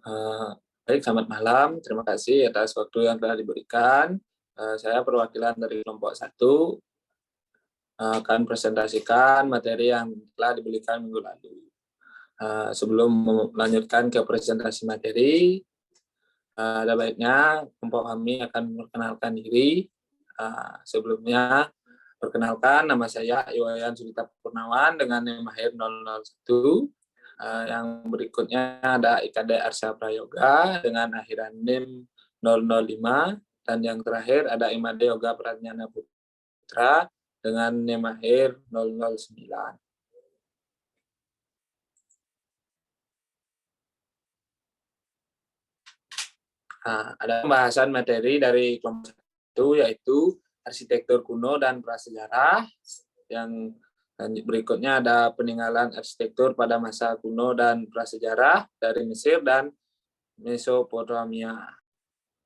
Eh, Baik, selamat malam. Terima kasih atas waktu yang telah diberikan. Saya perwakilan dari kelompok 1 akan presentasikan materi yang telah diberikan minggu lalu. Sebelum melanjutkan ke presentasi materi, ada baiknya kelompok kami akan memperkenalkan diri. Sebelumnya, perkenalkan, nama saya Iwayan Sudita Purnawan dengan NIM Mahir 001. Yang berikutnya ada IKD Arsya Prayoga dengan akhiran NIM 005, dan yang terakhir ada Imade Yoga Pratnyana Putra dengan NIM akhir 009. Ada pembahasan materi dari kelompok 1 yaitu arsitektur kuno dan prasejarah. Yang berikutnya ada peninggalan arsitektur pada masa kuno dan prasejarah dari Mesir dan Mesopotamia.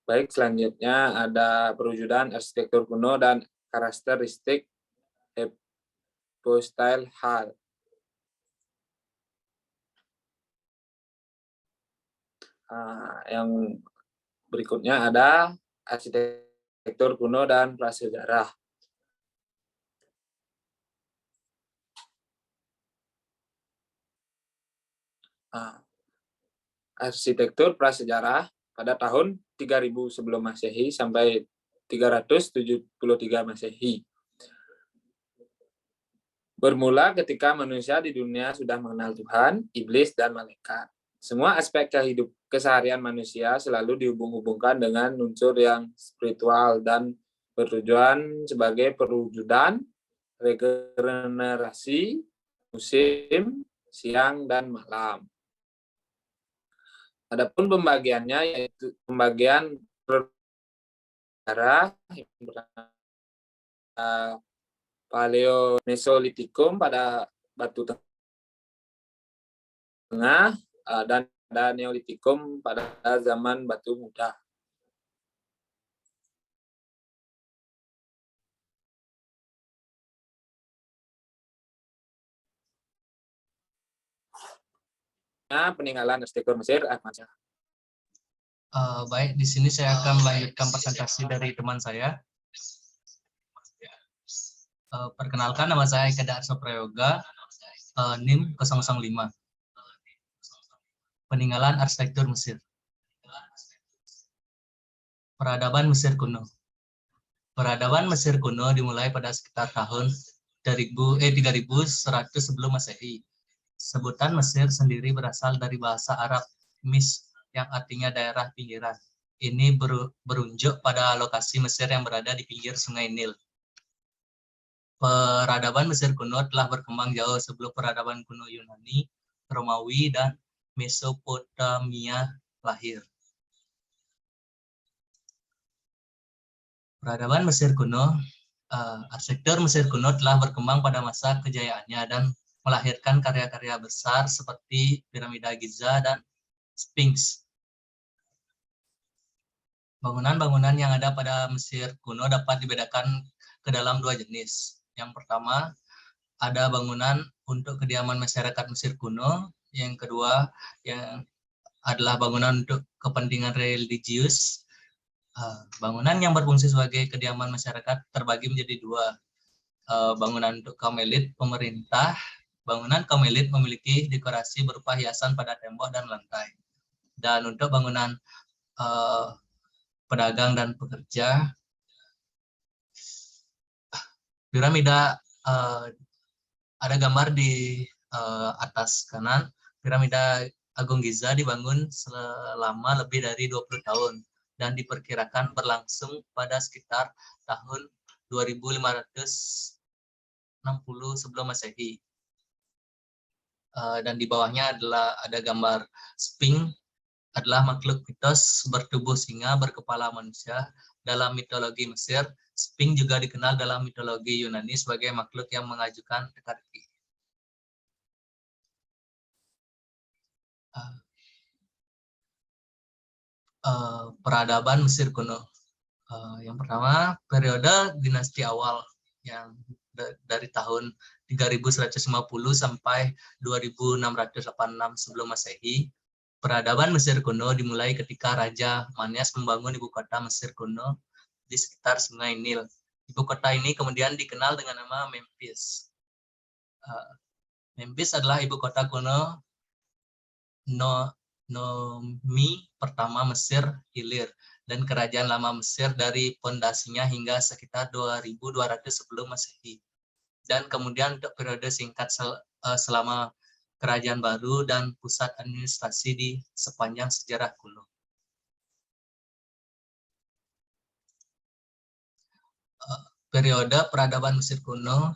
Baik, selanjutnya ada perwujudan arsitektur kuno dan karakteristik hypostyle hall. Yang berikutnya ada arsitektur kuno dan prasejarah. Arsitektur prasejarah pada tahun 3000 sebelum Masehi sampai 373 Masehi. Bermula ketika manusia di dunia sudah mengenal Tuhan, iblis, dan malaikat. Semua aspek keseharian manusia selalu dihubung-hubungkan dengan unsur yang spiritual dan bertujuan sebagai perwujudan, regenerasi, musim, siang, dan malam. Adapun pembagiannya yaitu pembagian berdarah, Paleomesolitikum pada batu tengah, dan ada Neolitikum pada zaman batu muda. Peninggalan arsitektur Mesir, Ahmad. Baik, di sini saya akan melanjutkan presentasi dari teman saya. Perkenalkan, nama saya IKD Arsya Prayoga, NIM 005. Peninggalan arsitektur Mesir. Peradaban Mesir kuno. Peradaban Mesir kuno dimulai pada sekitar tahun 3100 sebelum Masehi. Sebutan Mesir sendiri berasal dari bahasa Arab Mis, yang artinya daerah pinggiran. Ini berunjuk pada lokasi Mesir yang berada di pinggir Sungai Nil. Peradaban Mesir kuno telah berkembang jauh sebelum peradaban kuno Yunani, Romawi, dan Mesopotamia lahir. Peradaban Mesir kuno, arsitektur Mesir kuno telah berkembang pada masa kejayaannya dan melahirkan karya-karya besar seperti piramida Giza dan Sphinx. Bangunan-bangunan yang ada pada Mesir kuno dapat dibedakan ke dalam dua jenis. Yang pertama, ada bangunan untuk kediaman masyarakat Mesir kuno. Yang kedua, yang adalah bangunan untuk kepentingan religius. Bangunan yang berfungsi sebagai kediaman masyarakat terbagi menjadi dua. Bangunan untuk kaum elit pemerintah. Bangunan kaum elit memiliki dekorasi berupa hiasan pada tembok dan lantai. Dan untuk bangunan pedagang dan pekerja, piramida, ada gambar di atas kanan. Piramida Agung Giza dibangun selama lebih dari 20 tahun dan diperkirakan berlangsung pada sekitar tahun 2560 sebelum Masehi. Dan di bawahnya ada gambar Sphinx, adalah makhluk mitos bertubuh singa berkepala manusia. Dalam mitologi Mesir, Sphinx juga dikenal dalam mitologi Yunani sebagai makhluk yang mengajukan teka-teki. Peradaban Mesir kuno. Yang pertama, periode dinasti awal yang dari tahun 3150 sampai 2686 sebelum Masehi. Peradaban Mesir kuno dimulai ketika Raja Manias membangun ibu kota Mesir kuno di sekitar Sungai Nil. Ibu kota ini kemudian dikenal dengan nama Memphis. Memphis adalah ibu kota kuno Nomi pertama Mesir Hilir dan kerajaan lama Mesir dari pondasinya hingga sekitar 2200 sebelum Masehi. Dan kemudian untuk periode singkat selama kerajaan baru dan pusat administrasi di sepanjang sejarah kuno. Periode peradaban Mesir kuno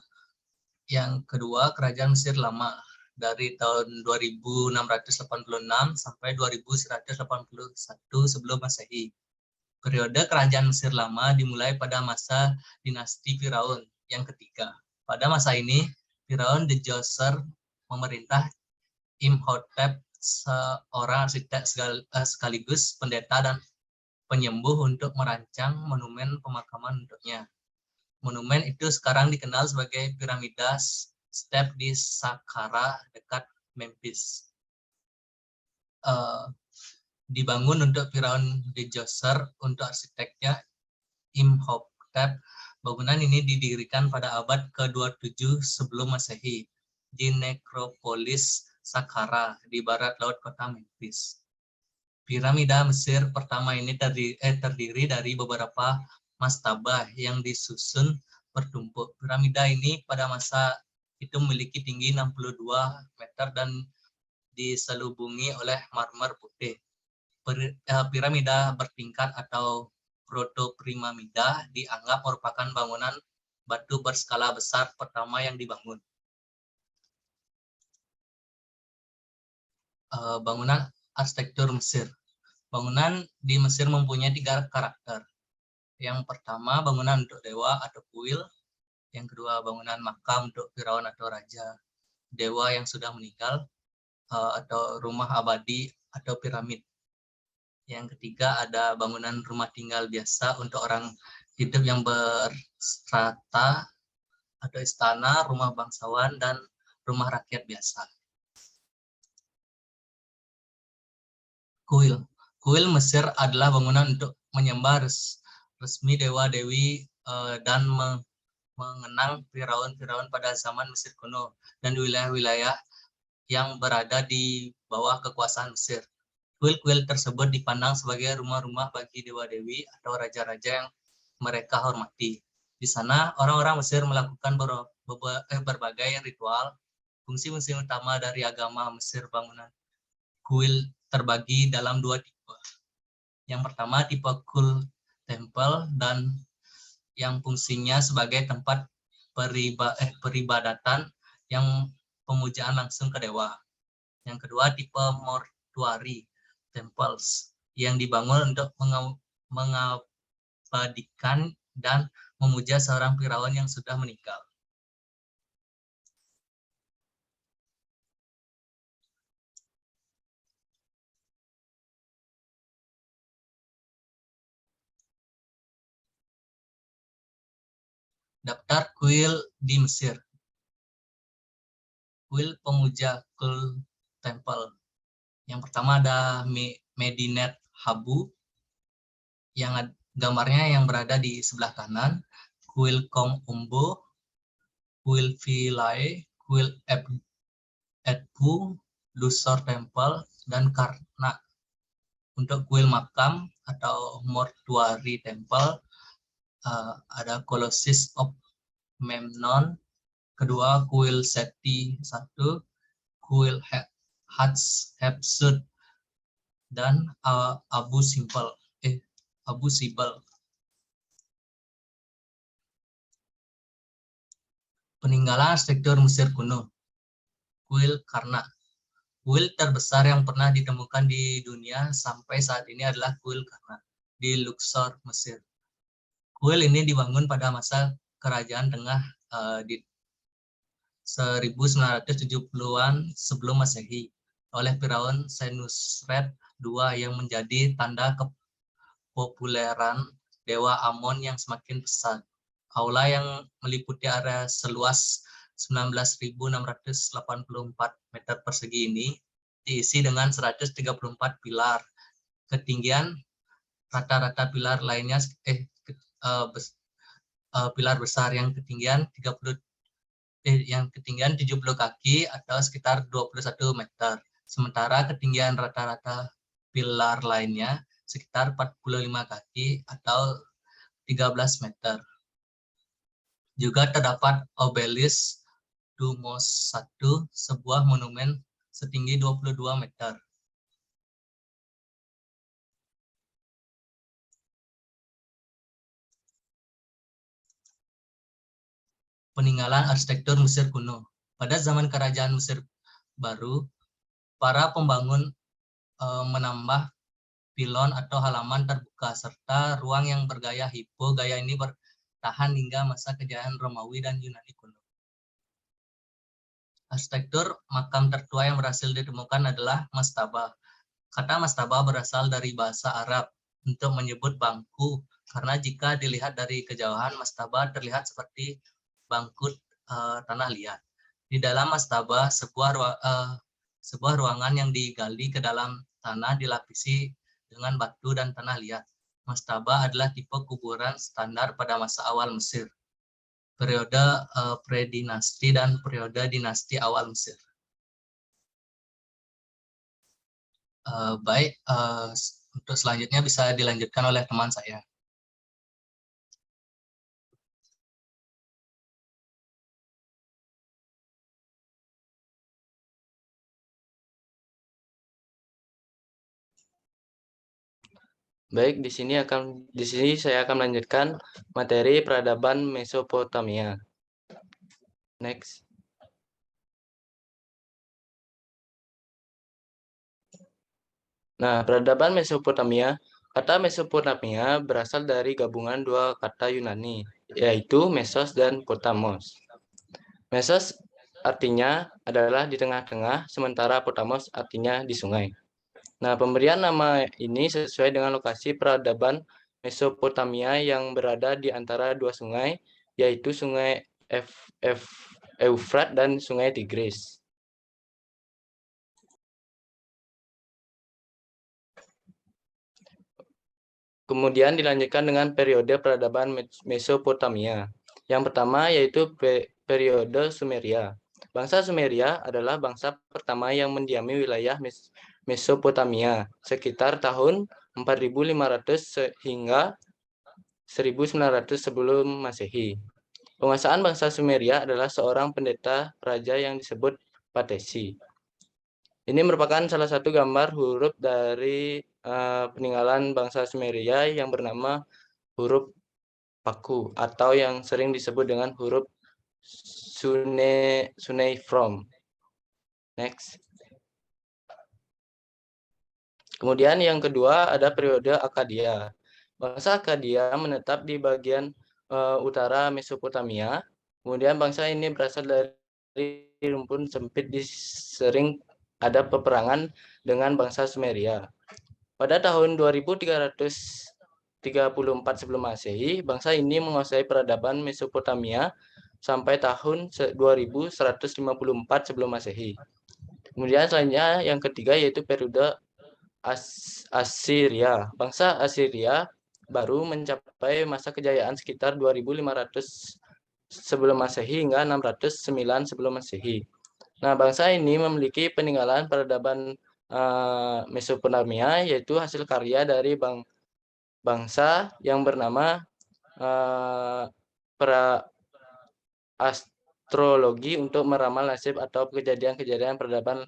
yang kedua, kerajaan Mesir lama dari tahun 2686 sampai 2181 sebelum Masehi. Periode kerajaan Mesir lama dimulai pada masa dinasti Firaun yang ketiga. Pada masa ini, Firaun Djoser memerintah Imhotep, seorang arsitek sekaligus pendeta dan penyembuh, untuk merancang monumen pemakaman untuknya. Monumen itu sekarang dikenal sebagai piramida Step di Saqqara dekat Memphis. Dibangun untuk Firaun Djoser untuk arsiteknya Imhotep. Bangunan ini didirikan pada abad ke-27 sebelum Masehi di nekropolis Saqqara di barat laut kota Memphis. Piramida Mesir pertama ini terdiri dari beberapa mastabah yang disusun bertumpuk. Piramida ini pada masa itu memiliki tinggi 62 meter dan diselubungi oleh marmer putih. Piramida bertingkat atau protopiramida dianggap merupakan bangunan batu berskala besar pertama yang dibangun. Bangunan arsitektur Mesir. Bangunan di Mesir mempunyai 3 karakter. Yang pertama, bangunan untuk dewa atau kuil. Yang kedua, bangunan makam untuk Firaun atau raja dewa yang sudah meninggal, atau rumah abadi atau piramid. Yang ketiga, ada bangunan rumah tinggal biasa untuk orang hidup yang berstrata atau istana, rumah bangsawan, dan rumah rakyat biasa. Kuil. Kuil Mesir adalah bangunan untuk menyembah resmi dewa-dewi dan mengenang Firaun-Firaun pada zaman Mesir kuno dan di wilayah-wilayah yang berada di bawah kekuasaan Mesir. Kuil-kuil tersebut dipandang sebagai rumah-rumah bagi dewa-dewi atau raja-raja yang mereka hormati. Di sana, orang-orang Mesir melakukan berbagai ritual. Fungsi-fungsi utama dari agama Mesir bangunan kuil terbagi dalam 2 tipe. Yang pertama, tipe Kul Temple, dan yang fungsinya sebagai tempat peribadatan yang pemujaan langsung ke dewa. Yang kedua, tipe Mortuary Temples, yang dibangun untuk mengabadikan dan memuja seorang Firaun yang sudah meninggal. Daftar kuil di Mesir. Kuil pemuja Kul Temple. Yang pertama ada Medinet Habu, yang gambarnya yang berada di sebelah kanan. Kuil Kom Umbo, Kuil Philae, Kuil Edfu, Luxor Temple, dan Karnak. Untuk kuil makam atau Mortuary Temple, ada Colossus of Memnon, kedua kuil Seti I, kuil Hatshepsut, dan Abu Simbel. Peninggalan arsitektur Mesir kuno. Kuil Karnak. Kuil terbesar yang pernah ditemukan di dunia sampai saat ini adalah kuil Karnak di Luxor, Mesir. Kuil ini dibangun pada masa kerajaan tengah di 1970-an sebelum Masehi oleh Firaun Senusret II yang menjadi tanda kepopuleran dewa Amon yang semakin pesat. Aula yang meliputi area seluas 19.684 meter persegi ini diisi dengan 134 pilar. Ketinggian rata-rata pilar lainnya pilar besar yang ketinggian 70 kaki atau sekitar 21 meter. Sementara ketinggian rata-rata pilar lainnya sekitar 45 kaki atau 13 meter. Juga terdapat obelis Dumos 1, sebuah monumen setinggi 22 meter. Peninggalan arsitektur Mesir kuno. Pada zaman kerajaan Mesir baru, para pembangun menambah pilon atau halaman terbuka serta ruang yang bergaya hipo. Gaya ini bertahan hingga masa kejayaan Romawi dan Yunani kuno. Arsitektur makam tertua yang berhasil ditemukan adalah mastaba. Kata mastaba berasal dari bahasa Arab untuk menyebut bangku, karena jika dilihat dari kejauhan, mastaba terlihat seperti bangku tanah liat. Di dalam mastaba, sebuah ruangan yang digali ke dalam tanah dilapisi dengan batu dan tanah liat. Mastaba adalah tipe kuburan standar pada masa awal Mesir, periode predinasti dan periode dinasti awal Mesir. Baik, untuk selanjutnya bisa dilanjutkan oleh teman saya. Baik, di sini saya akan melanjutkan materi peradaban Mesopotamia. Next. Nah, peradaban Mesopotamia. Kata Mesopotamia berasal dari gabungan dua kata Yunani, yaitu Mesos dan Potamos. Mesos artinya adalah di tengah-tengah, sementara Potamos artinya di sungai. Nah, pemberian nama ini sesuai dengan lokasi peradaban Mesopotamia yang berada di antara dua sungai, yaitu Sungai Eufrat dan Sungai Tigris. Kemudian dilanjutkan dengan periode peradaban Mesopotamia. Yang pertama yaitu periode Sumeria. Bangsa Sumeria adalah bangsa pertama yang mendiami wilayah Mesopotamia sekitar tahun 4500 hingga 1900 sebelum Masehi. Penguasaan bangsa Sumeria adalah seorang pendeta raja yang disebut Patesi. Ini merupakan salah satu gambar huruf dari peninggalan bangsa Sumeria yang bernama huruf Paku atau yang sering disebut dengan huruf Cuneiform. Next. Kemudian yang kedua ada periode Akkadia. Bangsa Akkadia menetap di bagian utara Mesopotamia. Kemudian bangsa ini berasal dari rumpun sempit, sering ada peperangan dengan bangsa Sumeria. Pada tahun 2334 sebelum Masehi, bangsa ini menguasai peradaban Mesopotamia sampai tahun 2154 sebelum Masehi. Kemudian selanjutnya yang ketiga yaitu periode Assyria. Bangsa Assyria baru mencapai masa kejayaan sekitar 2500 sebelum Masehi hingga 609 sebelum Masehi. Nah, bangsa ini memiliki peninggalan peradaban Mesopotamia, yaitu hasil karya dari bangsa yang bernama astrologi untuk meramal nasib atau kejadian-kejadian peradaban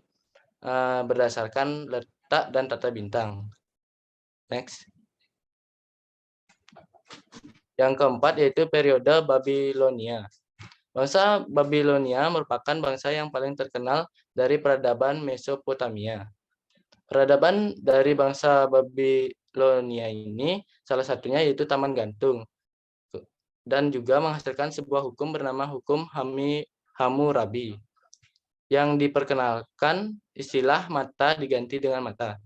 berdasarkan letak dan tata bintang. Next. Yang keempat yaitu periode Babilonia. Bangsa Babilonia merupakan bangsa yang paling terkenal dari peradaban Mesopotamia. Peradaban dari bangsa Babilonia ini salah satunya yaitu Taman Gantung dan juga menghasilkan sebuah hukum bernama Hukum Hammurabi yang diperkenalkan istilah mata diganti dengan mata.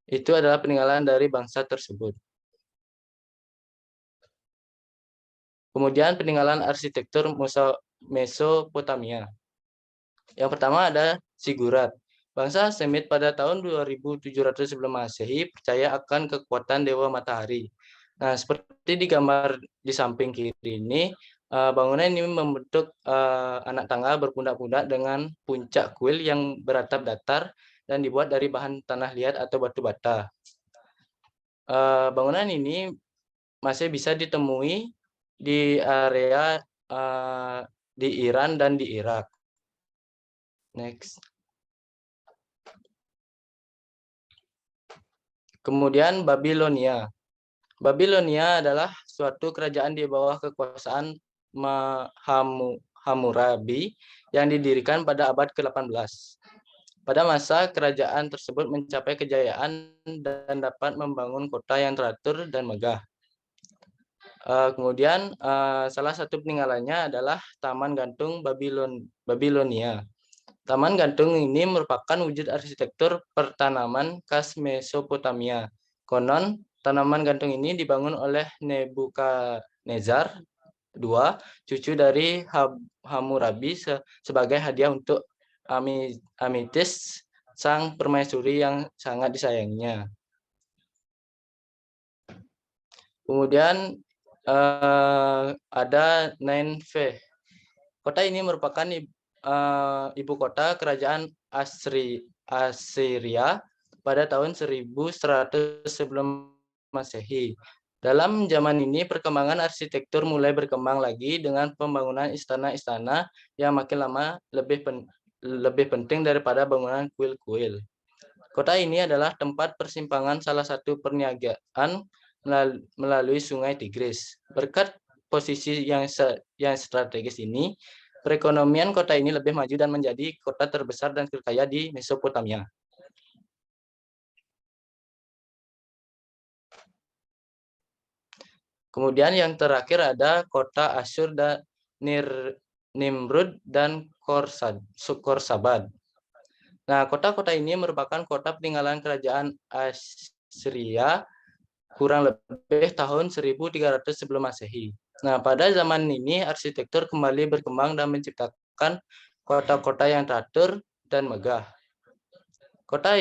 Itu adalah peninggalan dari bangsa tersebut. Kemudian peninggalan arsitektur Mesopotamia. Yang pertama ada Ziggurat. Bangsa Semit pada tahun 2700 sebelum Masehi percaya akan kekuatan Dewa Matahari. Nah, seperti di gambar di samping kiri ini, bangunan ini membentuk anak tangga berpundak-pundak dengan puncak kuil yang beratap datar dan dibuat dari bahan tanah liat atau batu bata. Bangunan ini masih bisa ditemui di area di Iran dan di Irak. Next. Kemudian Babilonia. Babilonia adalah suatu kerajaan di bawah kekuasaan Hammurabi yang didirikan pada abad ke-18. Pada masa kerajaan tersebut mencapai kejayaan dan dapat membangun kota yang teratur dan megah. Kemudian salah satu peninggalannya adalah Taman Gantung Babilonia. Taman gantung ini merupakan wujud arsitektur pertanaman khas Mesopotamia. Konon, tanaman gantung ini dibangun oleh Nebukadnezar II, cucu dari Hammurabi sebagai hadiah untuk Amitis, sang permaisuri yang sangat disayanginya. Kemudian ada Nineveh. Kota ini merupakan ibu kota kerajaan Assyria pada tahun 1100 sebelum Masehi. Dalam zaman ini perkembangan arsitektur mulai berkembang lagi dengan pembangunan istana-istana yang makin lama lebih penting daripada bangunan kuil-kuil. Kota ini adalah tempat persimpangan salah satu perniagaan melalui Sungai Tigris. Berkat posisi yang strategis ini, perekonomian kota ini lebih maju dan menjadi kota terbesar dan terkaya di Mesopotamia. Kemudian yang terakhir ada kota Asyur dan Nimrud dan Khorsabad. Nah, kota-kota ini merupakan kota peninggalan kerajaan Assyria kurang lebih tahun 1300 sebelum Masehi. Nah, pada zaman ini arsitektur kembali berkembang dan menciptakan kota-kota yang teratur dan megah. Kota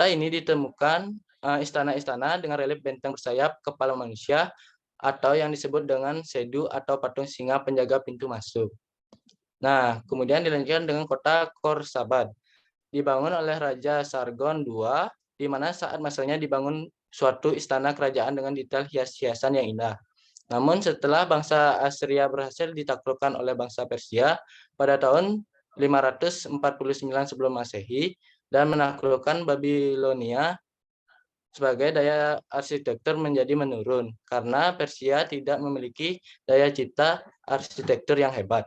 ini ditemukan istana-istana dengan relief benteng bersayap kepala manusia atau yang disebut dengan sedu atau patung singa penjaga pintu masuk. Nah, kemudian dilanjutkan dengan kota Khorsabad. Dibangun oleh Raja Sargon II, di mana saat masanya dibangun suatu istana kerajaan dengan detail hias-hiasan yang indah. Namun setelah bangsa Assyria berhasil ditaklukkan oleh bangsa Persia pada tahun 549 sebelum Masehi dan menaklukkan Babilonia, sebagai daya arsitektur menjadi menurun karena Persia tidak memiliki daya cipta arsitektur yang hebat.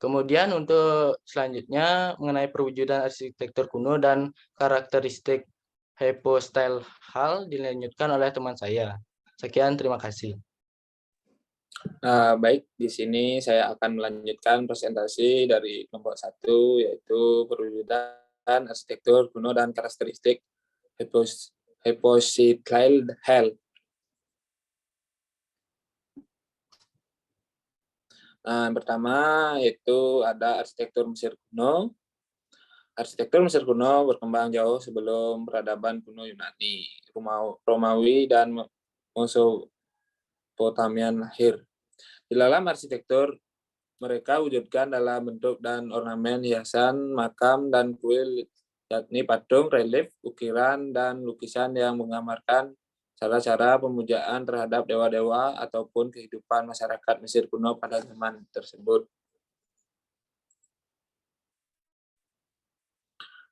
Kemudian untuk selanjutnya mengenai perwujudan arsitektur kuno dan karakteristik hypostyle hall dilanjutkan oleh teman saya. Sekian, terima kasih. Baik, di sini saya akan melanjutkan presentasi dari kelompok 1, yaitu perwujudan arsitektur kuno dan karakteristik hypostyle hall. Yang pertama yaitu ada arsitektur Mesir kuno. Arsitektur Mesir kuno berkembang jauh sebelum peradaban kuno Yunani, Romawi, dan Mesopotamian lahir. Di dalam arsitektur, mereka wujudkan dalam bentuk dan ornamen hiasan, makam, dan kuil, yakni patung, relief, ukiran, dan lukisan yang menggambarkan cara-cara pemujaan terhadap dewa-dewa ataupun kehidupan masyarakat Mesir kuno pada zaman tersebut.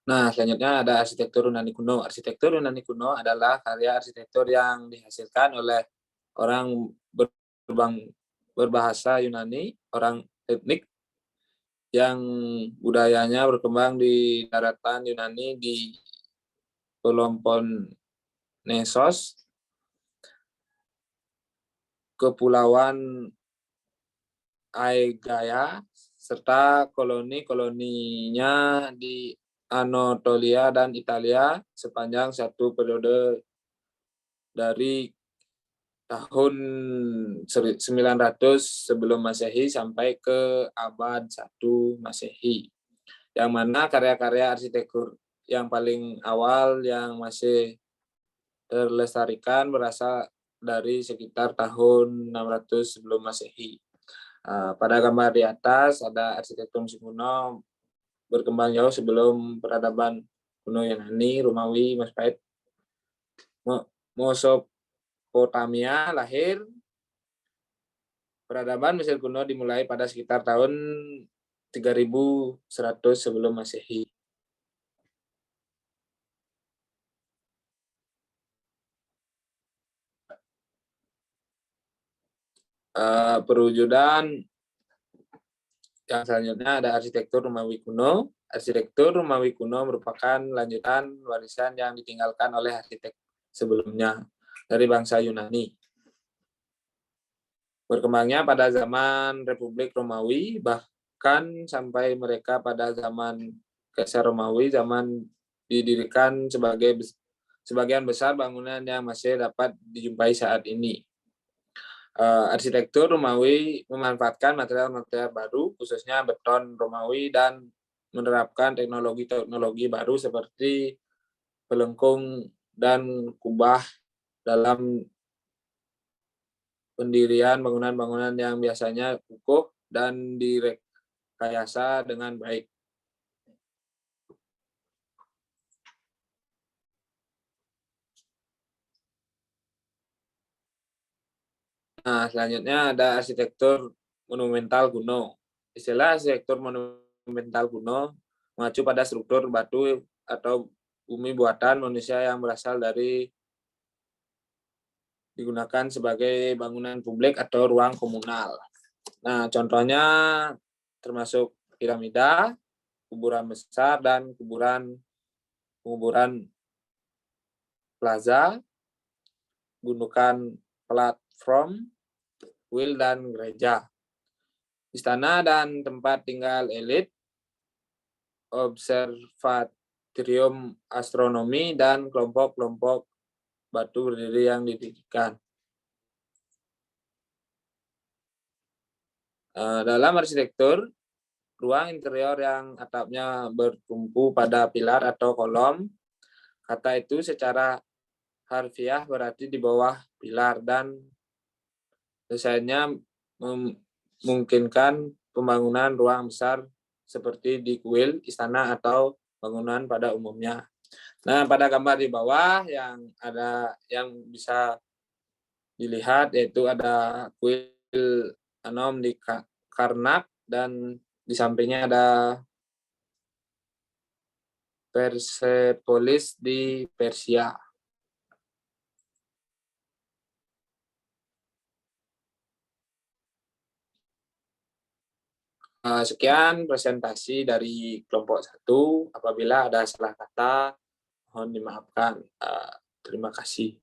Nah, selanjutnya ada arsitektur Yunani kuno. Arsitektur Yunani kuno adalah karya arsitektur yang dihasilkan oleh orang berbahasa Yunani, orang etnik, yang budayanya berkembang di daratan Yunani di Peloponnesos, Kepulauan Aegea, serta koloni-koloninya di Anatolia dan Italia sepanjang satu periode dari tahun 900 sebelum Masehi sampai ke abad 1 Masehi. yang mana karya-karya arsitektur yang paling awal yang masih terlestarikan berasal dari sekitar tahun 600 sebelum Masehi. Pada gambar di atas ada arsitektur Mesir kuno berkembang jauh sebelum peradaban kuno Yunani, Romawi, Majapahit, Mesopotamia lahir. Peradaban Mesir kuno dimulai pada sekitar tahun 3100 sebelum Masehi. Perwujudan yang selanjutnya ada arsitektur Romawi kuno. Arsitektur Romawi kuno merupakan lanjutan warisan yang ditinggalkan oleh arsitek sebelumnya dari bangsa Yunani. Berkembangnya pada zaman Republik Romawi, bahkan sampai mereka pada zaman Kaisar Romawi, zaman didirikan sebagian besar bangunan yang masih dapat dijumpai saat ini. Arsitektur Romawi memanfaatkan material-material baru, khususnya beton Romawi, dan menerapkan teknologi-teknologi baru seperti pelengkung dan kubah dalam pendirian bangunan-bangunan yang biasanya kukuh dan direkayasa dengan baik. Nah, selanjutnya ada arsitektur monumental kuno. Istilah arsitektur monumental kuno mengacu pada struktur batu atau bumi buatan manusia yang berasal dari digunakan sebagai bangunan publik atau ruang komunal. Nah, contohnya termasuk piramida, kuburan besar, dan kuburan plaza, gundukan platform, kuil, dan gereja. Istana dan tempat tinggal elit, observatorium astronomi, dan kelompok-kelompok batu berdiri yang didirikan. Dalam arsitektur, ruang interior yang atapnya bertumpu pada pilar atau kolom, kata itu secara harfiah berarti di bawah pilar, dan desainnya memungkinkan pembangunan ruang besar seperti di kuil, istana, atau bangunan pada umumnya. Nah, pada gambar di bawah yang bisa dilihat yaitu ada kuil Anom di Karnak, dan di sampingnya ada Persepolis di Persia. Sekian presentasi dari kelompok 1. Apabila ada salah kata, mohon dimaafkan. Terima kasih.